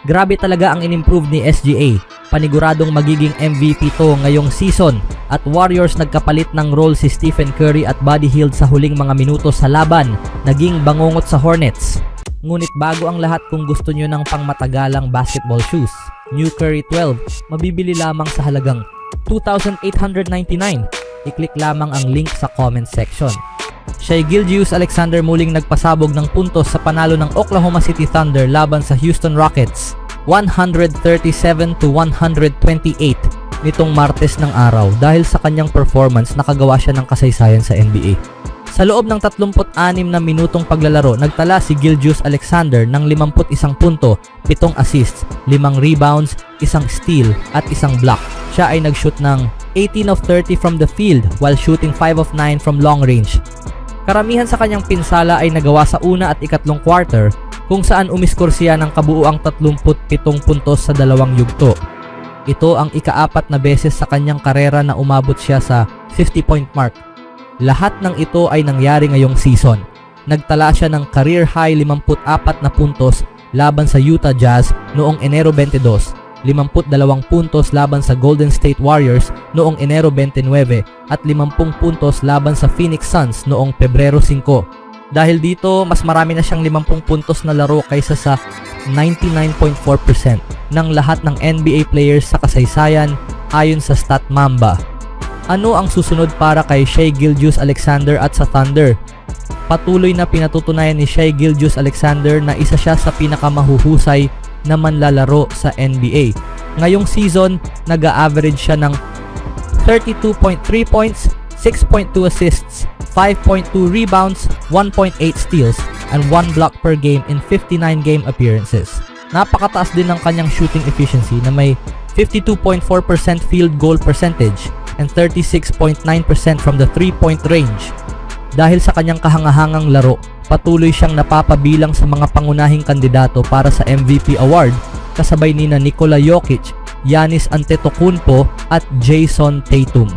Grabe talaga ang inimprove ni SGA. Paniguradong magiging MVP to ngayong season at Warriors nagkapalit ng role si Stephen Curry at Buddy Hield sa huling mga minuto sa laban, naging bangungot sa Hornets. Ngunit bago ang lahat, kung gusto nyo ng pangmatagalang basketball shoes, New Curry 12, mabibili lamang sa halagang $2,899. I-click lamang ang link sa comment section. Shai Gilgeous-Alexander muling nagpasabog ng puntos sa panalo ng Oklahoma City Thunder laban sa Houston Rockets, 137-128 nitong Martes ng araw. Dahil sa kanyang performance, nakagawa siya ng kasaysayan sa NBA. Sa loob ng 36 na minutong paglalaro, nagtala si Gilgeous-Alexander ng 51 punto, 7 assists, 5 rebounds, 1 steal at 1 block. Siya ay nag-shoot ng 18 of 30 from the field while shooting 5 of 9 from long range. Karamihan sa kanyang pinsala ay nagawa sa una at ikatlong quarter, kung saan umiskor siya ng kabuuang 37 puntos sa dalawang yugto. Ito ang ika-4 na beses sa kanyang karera na umabot siya sa 50-point mark. Lahat ng ito ay nangyari ngayong season. Nagtala siya ng career high 54 na puntos laban sa Utah Jazz noong Enero 22, 52 puntos laban sa Golden State Warriors noong Enero 29 at 50 puntos laban sa Phoenix Suns noong Pebrero 5. Dahil dito, mas marami na siyang 50 puntos na laro kaysa sa 99.4% ng lahat ng NBA players sa kasaysayan ayon sa StatMamba. Ano ang susunod para kay Shai Gilgeous-Alexander at sa Thunder? Patuloy na pinatutunayan ni Shai Gilgeous-Alexander na isa siya sa pinakamahuhusay na manlalaro sa NBA. Ngayong season, nag-a-average siya ng 32.3 points, 6.2 assists, 5.2 rebounds, 1.8 steals, and 1 block per game in 59 game appearances. Napakataas din ng kanyang shooting efficiency na may 52.4% field goal percentage and 36.9% from the 3-point range. Dahil sa kanyang kahangahangang laro, patuloy siyang napapabilang sa mga pangunahing kandidato para sa MVP award, kasabay nina Nikola Jokic, Giannis Antetokounmpo at Jason Tatum.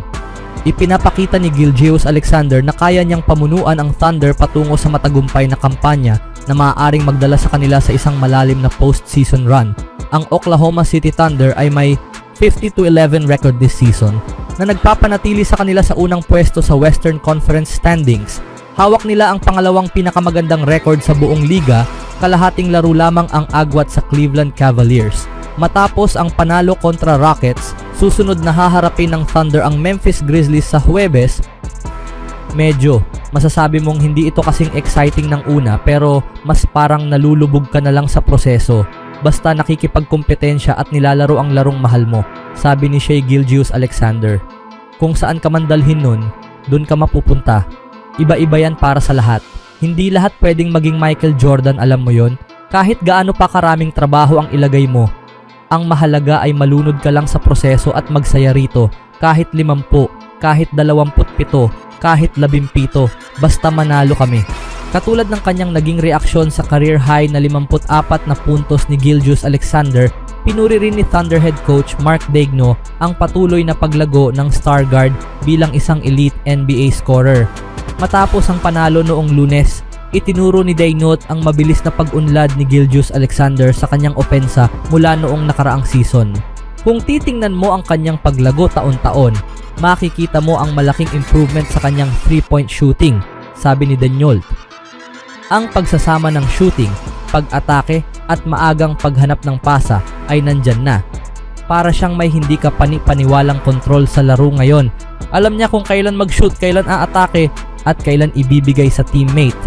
Ipinapakita ni Gilgeous-Alexander na kaya niyang pamunuan ang Thunder patungo sa matagumpay na kampanya na maaaring magdala sa kanila sa isang malalim na postseason run. Ang Oklahoma City Thunder ay may 50-11 record this season na nagpapanatili sa kanila sa unang pwesto sa Western Conference standings. Hawak nila ang pangalawang pinakamagandang record sa buong liga, kalahating laro lamang ang agwat sa Cleveland Cavaliers. Matapos ang panalo kontra Rockets, susunod na haharapin ng Thunder ang Memphis Grizzlies sa Huwebes. Medyo masasabi mong hindi ito kasing exciting ng una, pero mas parang nalulubog ka na lang sa proseso basta nakikipagkompetensya at nilalaro ang larong mahal mo, sabi ni Shai Gilgeous-Alexander. Kung saan ka man dalhin nun, dun ka mapupunta. Iba-iba yan para sa lahat. Hindi lahat pwedeng maging Michael Jordan, alam mo yon. Kahit gaano pa karaming trabaho ang ilagay mo, ang mahalaga ay malunod ka lang sa proseso at magsaya rito. Kahit 50, kahit 27, kahit 17, basta manalo kami. Katulad ng kanyang naging reaksyon sa career high na 54 na puntos ni Gilgeous-Alexander, pinuri rin ni Thunder head coach Mark Daigneault ang patuloy na paglago ng star guard bilang isang elite NBA scorer. Matapos ang panalo noong Lunes, itinuro ni Daigneault ang mabilis na pag-unlad ni Gilgeous-Alexander sa kanyang opensa mula noong nakaraang season. Kung titingnan mo ang kanyang paglago taon-taon, makikita mo ang malaking improvement sa kanyang 3-point shooting, sabi ni Daigneault. Ang pagsasama ng shooting, pag-atake at maagang paghanap ng pasa ay nandyan na. Para siyang may hindi ka pani-paniwalang control sa laro ngayon. Alam niya kung kailan mag-shoot, kailan aatake at kailan ibibigay sa teammate.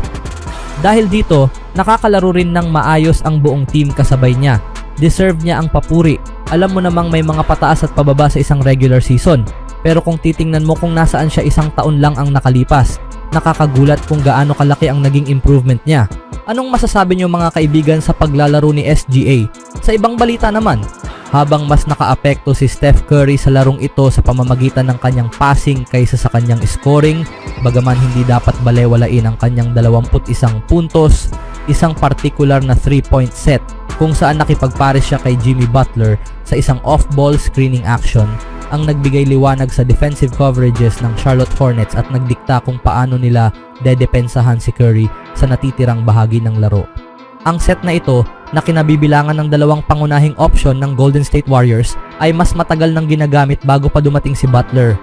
Dahil dito, nakakalaro rin ng maayos ang buong team kasabay niya. Deserve niya ang papuri. Alam mo namang may mga pataas at pababa sa isang regular season. Pero kung titingnan mo kung nasaan siya isang taon lang ang nakalipas, nakakagulat kung gaano kalaki ang naging improvement niya. Anong masasabi niyo mga kaibigan sa paglalaro ni SGA? Sa ibang balita naman, habang mas nakaapekto si Steph Curry sa larong ito sa pamamagitan ng kanyang passing kaysa sa kanyang scoring, bagaman hindi dapat balewalain ang kanyang 21 puntos, isang particular na 3-point set kung saan nakipagpares siya kay Jimmy Butler sa isang off-ball screening action ang nagbigay liwanag sa defensive coverages ng Charlotte Hornets at nagdikta kung paano nila dedepensahan si Curry sa natitirang bahagi ng laro. Ang set na ito na kinabibilangan ng dalawang pangunahing option ng Golden State Warriors ay mas matagal nang ginagamit bago pa dumating si Butler.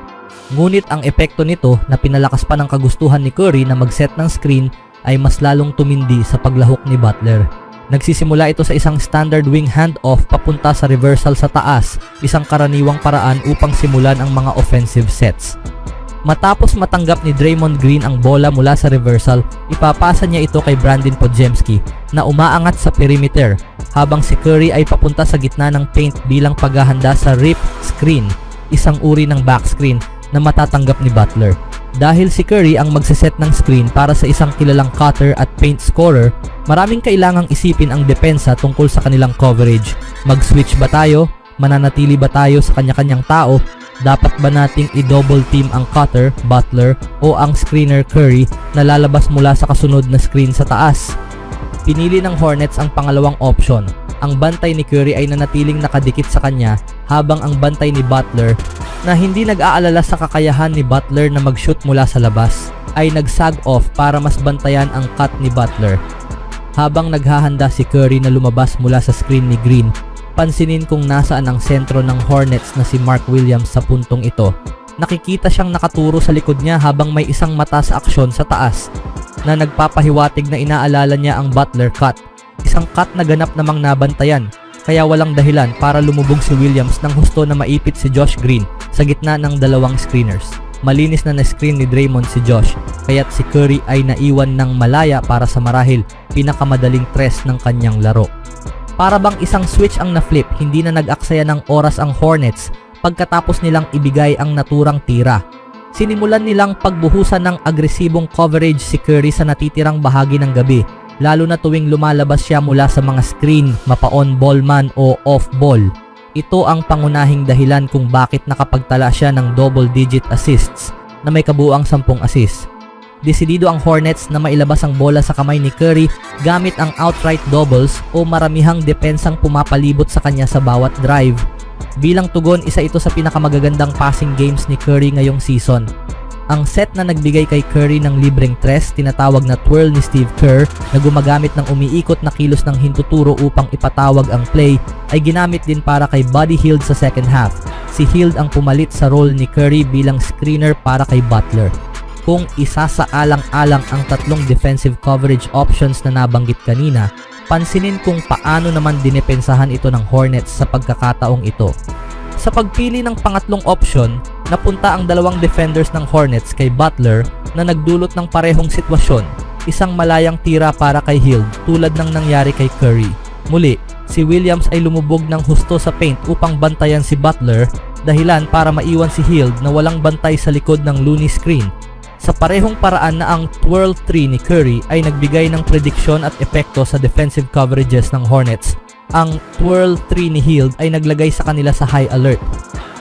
Ngunit ang epekto nito na pinalakas pa ng kagustuhan ni Curry na mag-set ng screen ay mas lalong tumindi sa paglahok ni Butler. Nagsisimula ito sa isang standard wing handoff papunta sa reversal sa taas, isang karaniwang paraan upang simulan ang mga offensive sets. Matapos matanggap ni Draymond Green ang bola mula sa reversal, ipapasa niya ito kay Brandon Podziemski na umaangat sa perimeter habang si Curry ay papunta sa gitna ng paint bilang paghahanda sa rip screen, isang uri ng backscreen na matatanggap ni Butler. Dahil si Curry ang magsiset ng screen para sa isang kilalang cutter at paint scorer, maraming kailangang isipin ang depensa tungkol sa kanilang coverage. Mag-switch ba tayo? Mananatili ba tayo sa kanya-kanyang tao? Dapat ba nating i-double team ang cutter, Butler, o ang screener Curry na lalabas mula sa kasunod na screen sa taas? Pinili ng Hornets ang pangalawang option. Ang bantay ni Curry ay nanatiling nakadikit sa kanya habang ang bantay ni Butler, na hindi nag-aalala sa kakayahan ni Butler na mag-shoot mula sa labas, ay nag-sag off para mas bantayan ang cut ni Butler. Habang naghahanda si Curry na lumabas mula sa screen ni Green, pansinin kung nasaan ang sentro ng Hornets na si Mark Williams sa puntong ito. Nakikita siyang nakaturo sa likod niya habang may isang mata sa aksyon sa taas na nagpapahiwatig na inaalala niya ang Butler cut. Isang cut na ganap namang nabantayan, kaya walang dahilan para lumubog si Williams nang husto na maipit si Josh Green sa gitna ng dalawang screeners. Malinis na na-screen ni Draymond si Josh, kaya't si Curry ay naiwan ng malaya para sa marahil pinakamadaling tres ng kanyang laro. Para bang isang switch ang na-flip, hindi na nag-aksaya ng oras ang Hornets pagkatapos nilang ibigay ang naturang tira. Sinimulan nilang pagbuhusan ng agresibong coverage si Curry sa natitirang bahagi ng gabi, lalo na tuwing lumalabas siya mula sa mga screen, mapa-on ball man o off ball. Ito ang pangunahing dahilan kung bakit nakapagtala siya ng double-digit assists na may kabuuang 10 assists. Desidido ang Hornets na mailabas ang bola sa kamay ni Curry gamit ang outright doubles o maramihang depensang pumapalibot sa kanya sa bawat drive. Bilang tugon, isa ito sa pinakamagagandang passing games ni Curry ngayong season. Ang set na nagbigay kay Curry ng libreng tres, tinatawag na twirl ni Steve Kerr, na gumagamit ng umiikot na kilos ng hintuturo upang ipatawag ang play, ay ginamit din para kay Buddy Hield sa second half. Si Hield ang pumalit sa role ni Curry bilang screener para kay Butler. Kung isasaalang-alang ang tatlong defensive coverage options na nabanggit kanina, pansinin kung paano naman dinepensahan ito ng Hornets sa pagkakataong ito. Sa pagpili ng pangatlong option, napunta ang dalawang defenders ng Hornets kay Butler na nagdulot ng parehong sitwasyon, isang malayang tira para kay Hield tulad ng nangyari kay Curry. Muli, si Williams ay lumubog ng husto sa paint upang bantayan si Butler, dahilan para maiwan si Hield na walang bantay sa likod ng Looney screen. Sa parehong paraan na ang twirl 3 ni Curry ay nagbigay ng prediksyon at epekto sa defensive coverages ng Hornets, ang twirl 3 ni Hield ay naglagay sa kanila sa high alert.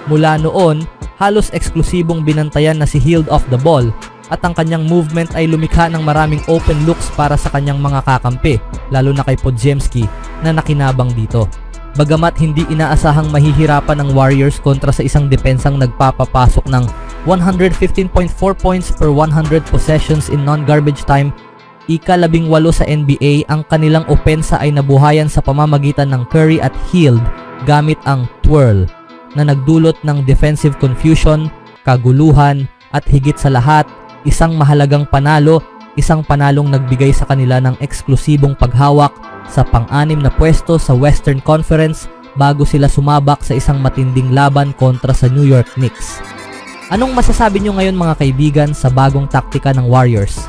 Mula noon, halos eksklusibong binantayan na si Hield off the ball at ang kanyang movement ay lumikha ng maraming open looks para sa kanyang mga kakampi, lalo na kay Podziemski na nakinabang dito. Bagamat hindi inaasahang mahihirapan ng Warriors kontra sa isang depensang nagpapapasok ng 115.4 points per 100 possessions in non-garbage time, ika-18 sa NBA, ang kanilang opensa ay nabuhayan sa pamamagitan ng Curry at Hield gamit ang twirl na nagdulot ng defensive confusion, kaguluhan at higit sa lahat, isang mahalagang panalo, isang panalong nagbigay sa kanila ng eksklusibong paghawak sa pang-anim na pwesto sa Western Conference bago sila sumabak sa isang matinding laban kontra sa New York Knicks. Anong masasabi nyo ngayon mga kaibigan sa bagong taktika ng Warriors?